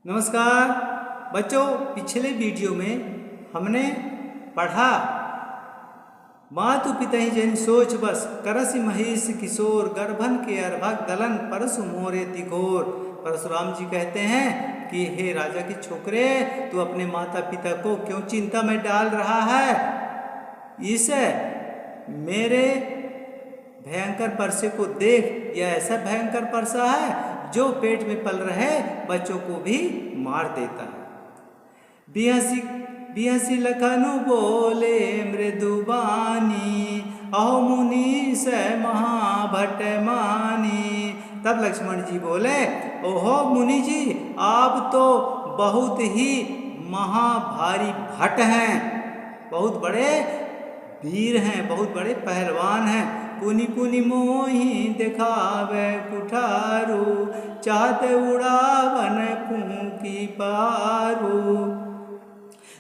नमस्कार बच्चों, पिछले वीडियो में हमने पढ़ा मातु पिता ही जन सोच बस करसि महिष किशोर गर्भन के अर्भक दलन परशु मोरे तिघोर। परशुराम जी कहते हैं कि हे राजा के छोकरे, तू अपने माता पिता को क्यों चिंता में डाल रहा है। इस मेरे भयंकर परसे को देख, यह ऐसा भयंकर परसा है जो पेट में पल रहे बच्चों को भी मार देता है। बिहसी लखनु बोले मृदुबानी, अहो मुनि से महाभट मानी। तब लक्ष्मण जी बोले, ओहो मुनि जी, आप तो बहुत ही महाभारी भट हैं, बहुत बड़े वीर हैं, बहुत बड़े पहलवान हैं। पुनि पुनि मोहि दिखावे कुठारू, चाहते उड़ावन फूंकी पारू।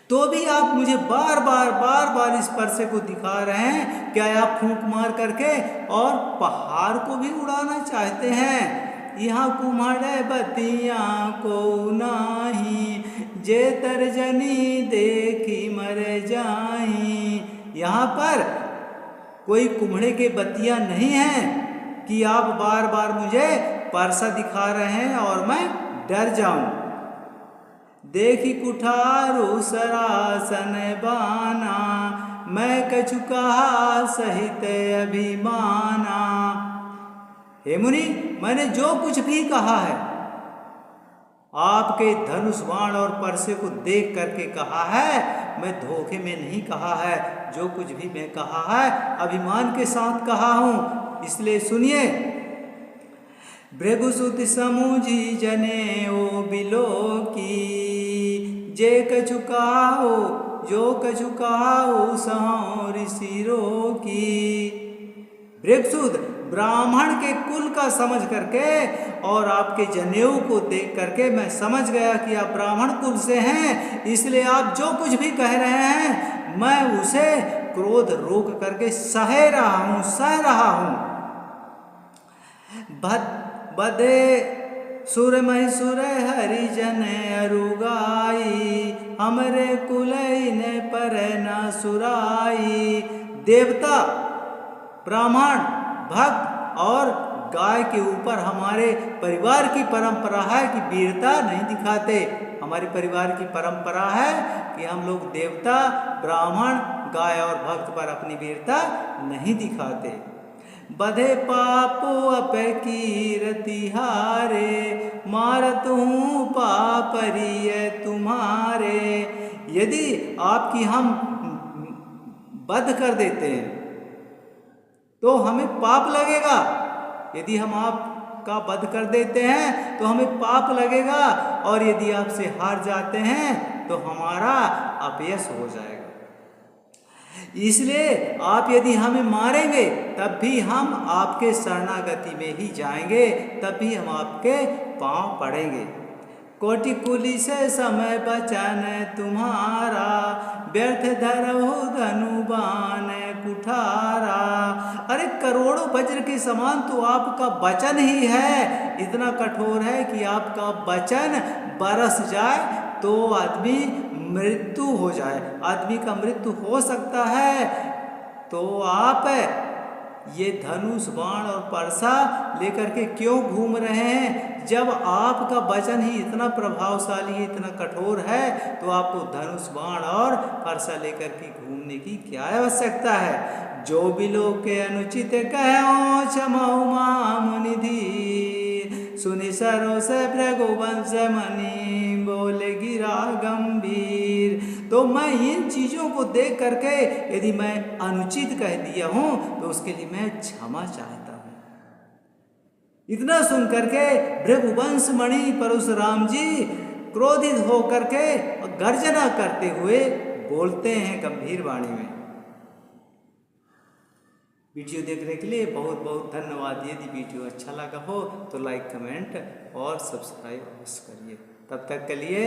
तो भी आप मुझे बार बार इस परसे को दिखा रहे हैं। क्या आप फूंक मार करके और पहाड़ को भी उड़ाना चाहते हैं। यहाँ कुम्हाड़े बतिया को नाही, जे तर्जनी देखी मर जाई। यहाँ पर कोई कुम्हड़े के बतिया नहीं है कि आप बार बार मुझे परसा दिखा रहे हैं और मैं डर जाऊं। देखी कुठारू सरासन बाना, मैं कछु कहा सहित अभिमाना। हे मुनि, मैंने जो कुछ भी कहा है आपके धनुष बाण और परसे को देख करके कहा है, मैं धोखे में नहीं कहा है। जो कुछ भी मैं कहा है अभिमान के साथ कहा हूं, इसलिए सुनिए। भृगुसुत समुझी जने ओ बिलो की, जे कछु कहाओ जो कछु कहाओ सहो ऋषिरो की। भृगुसुत ब्राह्मण के कुल का समझ करके और आपके जनेऊ को देख करके मैं समझ गया कि आप ब्राह्मण कुल से हैं, इसलिए आप जो कुछ भी कह रहे हैं मैं उसे क्रोध रोक करके सह रहा हूं। बदे सुर महिसुर हरिजन अरुगाई, हमरे कुलैन पर न सुराई। देवता, ब्राह्मण, भक्त और गाय के ऊपर हमारे परिवार की परंपरा है कि वीरता नहीं दिखाते। हमारे परिवार की परंपरा है कि हम लोग देवता, ब्राह्मण, गाय और भक्त पर अपनी वीरता नहीं दिखाते। बधे पापो अपकीरति हारे, मारत हूँ पापरिय तुम्हारे। यदि आपकी हम वध कर देते हैं तो हमें पाप लगेगा। यदि हम आपका वध कर देते हैं तो हमें पाप लगेगा, और यदि आपसे हार जाते हैं तो हमारा अपयश हो जाएगा। इसलिए आप यदि हमें मारेंगे तब भी हम आपके शरणागति में ही जाएंगे, तब भी हम आपके पांव पड़ेंगे। कोटि कुली से समय बचन तुम्हारा, व्यर्थ धरहु धनुबान कुठारा। अरे करोड़ों वज्र के समान तो आपका वचन ही है, इतना कठोर है कि आपका वचन बरस जाए तो आदमी मृत्यु हो जाए, आदमी का मृत्यु हो सकता है। तो आप ये धनुष बाण और परसा लेकर के क्यों घूम रहे हैं। जब आपका वचन ही इतना प्रभावशाली है, इतना कठोर है, तो आपको धनुष बाण और परसा लेकर के घूमने की क्या आवश्यकता है। जो बिलो के अनुचित कहो क्षमौ मुनि धीर, सुनि सरोस भृगुवंश मणि बोले गिरा गंभीर। तो मैं इन चीजों को देख करके यदि मैं अनुचित कह दिया हूं तो उसके लिए मैं क्षमा चाहता हूं। इतना सुन करके भृगुवंश मणि परशुराम जी क्रोधित होकर के गर्जना करते हुए बोलते हैं गंभीर वाणी में। वीडियो देखने के लिए बहुत बहुत धन्यवाद। यदि वीडियो अच्छा लगा हो तो लाइक, कमेंट और सब्सक्राइब अवश्य करिए। तब तक के लिए